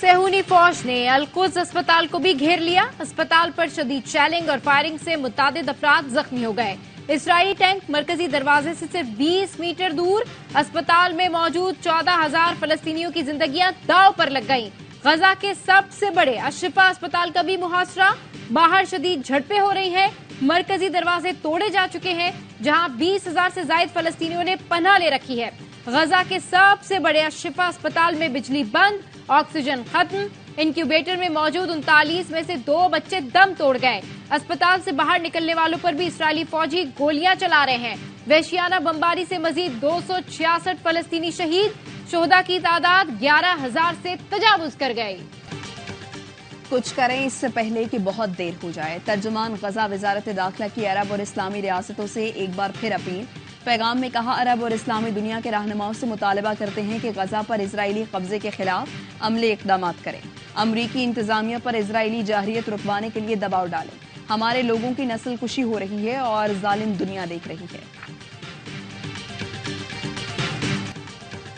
सेहूनी फौज ने अल-कुद्स अस्पताल को भी घेर लिया। अस्पताल पर शदीद शेलिंग और फायरिंग से मुतादिद अफराद जख्मी हो गए। इसराइली टैंक मरकजी दरवाजे से सिर्फ 20 मीटर दूर अस्पताल में मौजूद 14,000 फलस्तीनियों की जिंदगियां दांव पर लग गईं। गजा के सबसे बड़े अशफा अस्पताल का भी मुहासरा। बाहर शदीद झड़पें हो रही हैं। मरकजी दरवाजे तोड़े जा चुके हैं, जहां 20,000 से जायद फलस्तीनियों ने पनाह ले रखी है। गजा के सबसे बड़े अशफा अस्पताल में बिजली बंद, ऑक्सीजन खत्म। इंक्यूबेटर में मौजूद 39 में से 2 बच्चे दम तोड़ गए। अस्पताल से बाहर निकलने वालों पर भी इसराइली फौजी गोलियां चला रहे हैं। वहशियाना बमबारी से मजीद 266 फलस्तीनी शहीद। शोहदा की तादाद 11,000 से तजावुज कर गई। कुछ करें इससे पहले कि बहुत देर हो जाए। तर्जुमान गजा वजारत दाखिला की अरब और इस्लामी रियासतों से एक बार फिर अपील। पैगाम में कहा, अरब और इस्लामी दुनिया के रहनुमाओं से मुतालबा करते हैं कि गजा पर इजरायली कब्जे के खिलाफ अमली इकदाम करें। अमरीकी इंतजामिया पर इजरायली जाहिरियत रुकवाने के लिए दबाव डालें। हमारे लोगों की नस्ल कुशी हो रही है और जालिम दुनिया देख रही है।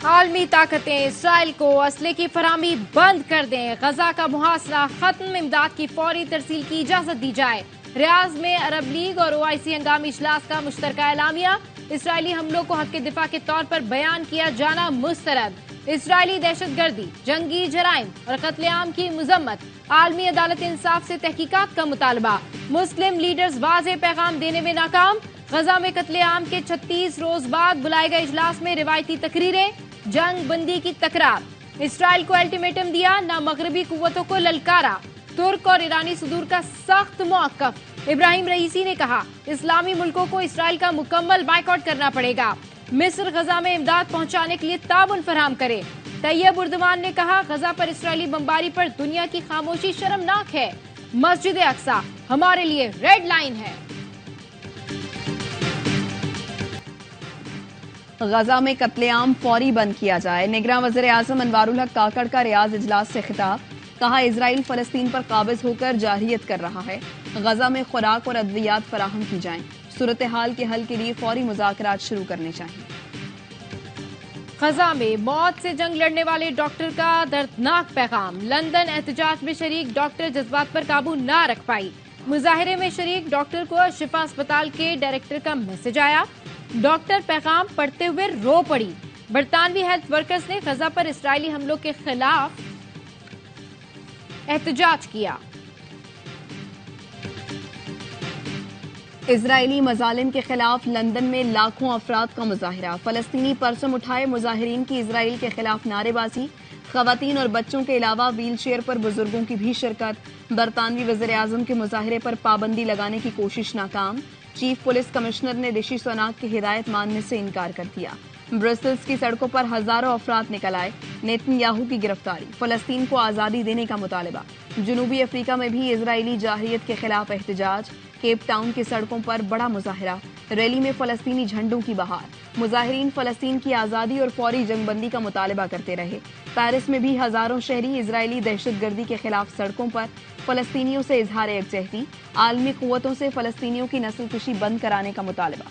आलमी ताकतें इसराइल को असले की फराहमी बंद कर दें। गजा का मुहासरा खत्म, इमदाद की फौरी तरसील की इजाजत दी जाए। रियाज में अरब लीग और OIC हंगामी इजलास का मुश्तरका एलामिया। इसराइली हमलों को हक के दिफा के तौर पर बयान किया जाना मुस्तरद। इसराइली दहशतगर्दी, जंगी जराइम और कत्लेआम की मजम्मत। आलमी अदालत इंसाफ से तहकीकात का मुतालबा। मुस्लिम लीडर्स वाज़ेह पैगाम देने में नाकाम। गजा में कत्लेआम के 36 रोज बाद बुलाए गए इजलास में रिवायती तकरीरें, जंग बंदी की तकरार। इसराइल को अल्टीमेटम दिया, ना मगरबी कुव्वतों को ललकारा। तुर्क और ईरानी सदूर का सख्त मौक़िफ़। इब्राहिम रईसी ने कहा, इस्लामी मुल्कों को इसराइल का मुकम्मल बाइकआउट करना पड़ेगा। मिस्र गजा में इमदाद पहुंचाने के लिए ताउन फराहम करे। तैयब उर्दुमान ने कहा, गजा पर इसराइली बमबारी पर दुनिया की खामोशी शर्मनाक है। मस्जिद अक्सा हमारे लिए रेड लाइन है। गजा में कत्लेआम फौरी बंद किया जाए। निगरान वज़ीर आज़म अनवारुल हक काकड़ का रियाज इजलास से खिताब। कहा, इजराइल फलस्तीन पर काबिज होकर जाहिरियत कर रहा है। गजा में खुराक और अद्वियात फराहम की जाएं। सूरत हाल के हल के लिए फौरी मुज़ाकरात शुरू करने चाहिए। गजा में मौत से जंग लड़ने वाले डॉक्टर का दर्दनाक पैगाम। लंदन एहतजाज में शरीक डॉक्टर जज्बात पर काबू ना रख पाई। मुजाहिरे में शरीक डॉक्टर को शिफा अस्पताल के डायरेक्टर का मैसेज आया। डॉक्टर पैगाम पढ़ते हुए रो पड़ी। बरतानवी हेल्थ वर्कर्स ने गजा पर इसराइली हमलों के खिलाफ एहतजाज किया। इजरायली मजालिम के खिलाफ लंदन में लाखों अफराद का मुजाहिरा। फलस्तीनी परचम उठाए मुजाहिरीन की इजराइल के खिलाफ नारेबाजी। खवातीन और बच्चों के अलावा व्हील चेयर पर बुजुर्गों की भी शिरकत। बरतानवी वज़ीर आज़म के मुजाहिरे पर पाबंदी लगाने की कोशिश नाकाम। चीफ पुलिस कमिश्नर ने रिशी सुनाक की हिदायत मानने से इनकार कर दिया। ब्रसेल्स की सड़कों पर हजारों अफराद निकल आए। नेतन्याहू की गिरफ्तारी, फलस्तीन को आज़ादी देने का मुतालबा। जनूबी अफ्रीका में भी इजरायली जाहिरियत के खिलाफ एहतजाज। केप टाउन की सड़कों पर बड़ा मुजाहिरा। रैली में फलस्तीनी झंडों की बहार। मुजाहिरीन फलस्तीन की आज़ादी और फौरी जंगबंदी का मुतालबा करते रहे। पेरिस में भी हजारों शहरी इजरायली दहशतगर्दी के खिलाफ सड़कों पर। फलस्तीनियों से इजहार यकजहती। आलमी कुव्वतों से फलस्तीनियों की नस्ल कुशी बंद कराने का मुतालबा।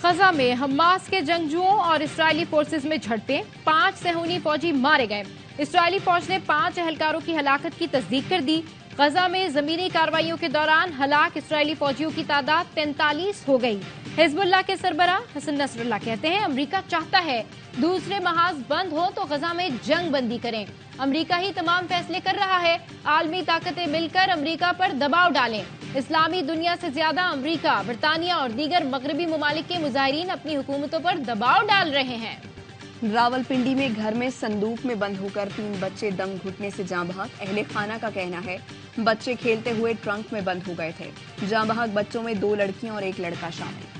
गजा में हमास के जंगजुओं और इसराइली फोर्सेस में झड़पें। 5 सेहूनी फौजी मारे गए। इसराइली फौज ने 5 एहलकारों की हलाकत की तस्दीक कर दी। गजा में जमीनी कार्रवाइयों के दौरान हलाक इसराइली फौजियों की तादाद 43 हो गई। हिजबुल्लाह के सरबराह हसन नसरुल्लाह कहते हैं, अमेरिका चाहता है दूसरे महाज बंद हो तो गजा में जंग बंदी करें। अमेरिका ही तमाम फैसले कर रहा है। आलमी ताकतें मिलकर अमेरिका पर दबाव डालें। इस्लामी दुनिया से ज्यादा अमेरिका, बरतानिया और दीगर मगरबी ममालिक के मुजाहिरीन अपनी हुकूमतों पर दबाव डाल रहे हैं। रावलपिंडी में घर में संदूक में बंद होकर 3 बच्चे दम घुटने से जाँ बहक। अहले खाना का कहना है बच्चे खेलते हुए ट्रंक में बंद हो गए थे। जाँ बहक बच्चों में 2 लड़कियां और 1 लड़का शामिल।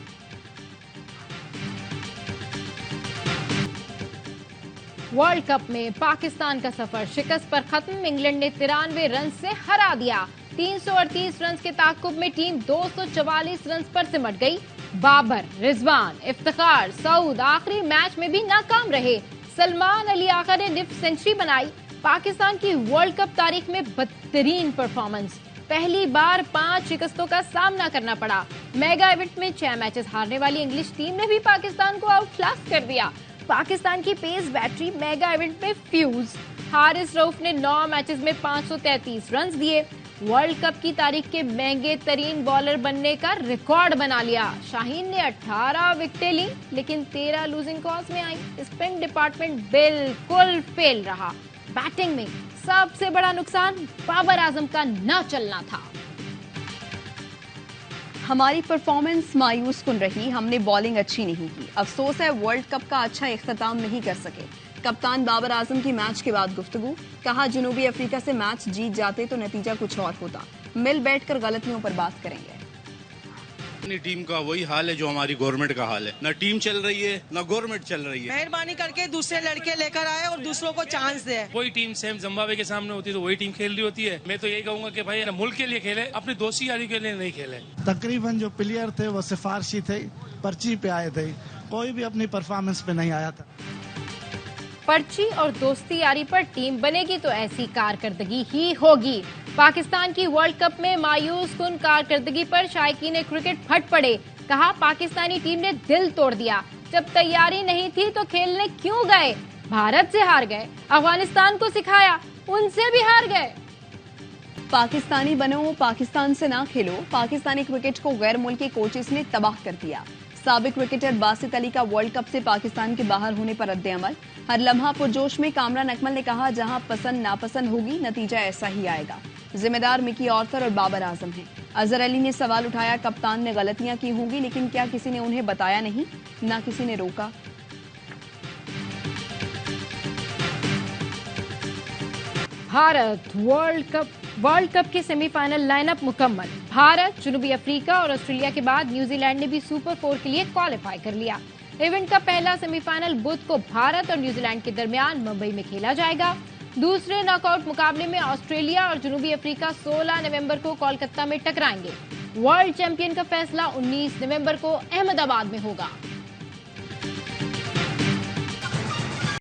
वर्ल्ड कप में पाकिस्तान का सफर शिकस्त पर खत्म। इंग्लैंड ने 93 रन से हरा दिया। 338 रन के ताकुब में टीम 244 रन पर सिमट गई। बाबर, रिजवान, इफ्तिखार, सऊद आखिरी मैच में भी नाकाम रहे। सलमान अली आगा ने निफ्ट सेंचुरी बनाई। पाकिस्तान की वर्ल्ड कप तारीख में बदतरीन परफॉर्मेंस। पहली बार 5 शिकस्तों का सामना करना पड़ा। मेगा इवेंट में 6 मैचेस हारने वाली इंग्लिश टीम ने भी पाकिस्तान को आउट क्लास कर दिया। पाकिस्तान की पेस बैटरी मेगा इवेंट में फ्यूज। हारिस रऊफ ने 9 मैचेस में 533 रन दिए। वर्ल्ड कप की तारीख के महंगे तरीन बॉलर बनने का रिकॉर्ड बना लिया। शाहीन ने 18 विकेटें ली, लेकिन 13 लूजिंग कॉज में आई। स्पिन डिपार्टमेंट बिल्कुल फेल रहा। बैटिंग में सबसे बड़ा नुकसान बाबर आजम का न चलना था। हमारी परफॉर्मेंस मायूस कुन रही, हमने बॉलिंग अच्छी नहीं की। अफसोस है वर्ल्ड कप का अच्छा इख्तिताम नहीं कर सके। कप्तान बाबर आजम की मैच के बाद गुफ्तगू, कहा जनूबी अफ्रीका से मैच जीत जाते तो नतीजा कुछ और होता। मिल बैठकर गलतियों पर बात करेंगे। अपनी टीम का वही हाल है जो हमारी गवर्नमेंट का हाल है। न टीम चल रही है, न गवर्नमेंट चल रही है। मेहरबानी करके दूसरे लड़के लेकर आए और दूसरों को चांस दे। कोई टीम सेम जिम्बाब्वे के सामने होती है तो वही टीम खेल रही होती है। मैं तो यही कहूंगा कि भाई मुल्क के लिए खेले, अपनी दोस्ती यारी के लिए नहीं खेले। तकरीबन जो प्लेयर थे वो सिफारशी थे, पर्ची पे आए थे, कोई भी अपनी परफॉर्मेंस पे नहीं आया था। पर्ची और दोस्ती यारी पर टीम बनेगी तो ऐसी कारकर्दगी ही होगी। पाकिस्तान की वर्ल्ड कप में मायूस कुन कारकर्दगी पर शायकीन क्रिकेट फट पड़े। कहा पाकिस्तानी टीम ने दिल तोड़ दिया। जब तैयारी नहीं थी तो खेलने क्यों गए? भारत से हार गए, अफगानिस्तान को सिखाया, उनसे भी हार गए। पाकिस्तानी बनो, पाकिस्तान से ना खेलो। पाकिस्तानी क्रिकेट को गैर मुल्की कोचेस ने तबाह कर दिया। साबिक क्रिकेटर बासित अली का वर्ल्ड कप से पाकिस्तान के बाहर होने पर रद्द-ए-अमल। हर लम्हा पुरजोश में कामरान अकमल ने कहा, जहां पसंद नापसंद होगी नतीजा ऐसा ही आएगा। जिम्मेदार मिकी ऑर्थर और बाबर आजम हैं। अजहर अली ने सवाल उठाया, कप्तान ने गलतियां की होंगी, लेकिन क्या किसी ने उन्हें बताया नहीं? ना किसी ने रोका। भारत वर्ल्ड कप के सेमीफाइनल लाइनअप मुकम्मल। भारत, जनूबी अफ्रीका और ऑस्ट्रेलिया के बाद न्यूजीलैंड ने भी सुपर 4 के लिए क्वालिफाई कर लिया। इवेंट का पहला सेमीफाइनल बुध को भारत और न्यूजीलैंड के दरमियान मुंबई में खेला जाएगा। दूसरे नॉकआउट मुकाबले में ऑस्ट्रेलिया और जनूबी अफ्रीका 16 नवंबर को कोलकाता में टकराएंगे। वर्ल्ड चैंपियन का फैसला 19 नवंबर को अहमदाबाद में होगा।